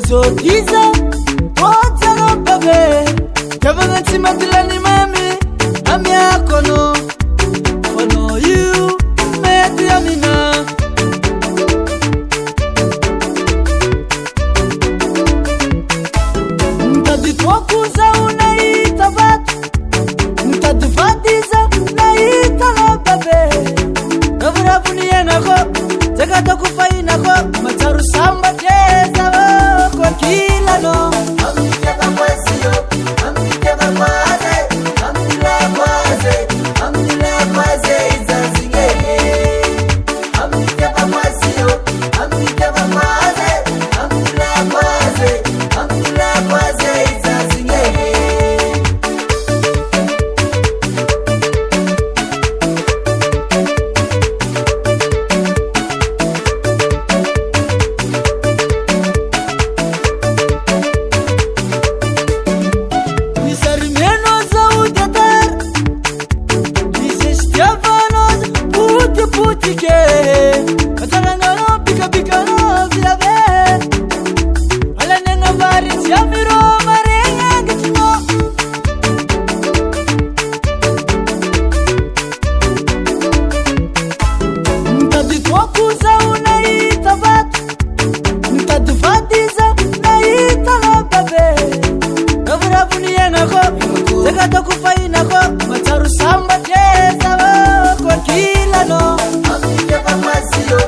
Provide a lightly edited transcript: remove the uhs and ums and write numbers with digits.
Titre, what's up, baby? Kevin Timatilani, mammy, I'm Yakono. For no you, Mary Amina. Mtaditwakuza unaita vatu, mtadifatiza naita na babe. Navuravu ni yanako, zekata kufaina ko, mataru samba jeza kwa kila no. Amniteka mwesio, amniteka mwaze, amnila mwaze izazingeye. Amniteka mwesio, amniteka mwaze, amnila mwaze izazingeye. Mtaditwakuza unaita vatu, mtadifatiza naita na babe. Navuravu ni yanako, zekata kufainako, mataru samba jeza kwa kila no. Amniteka mwesio,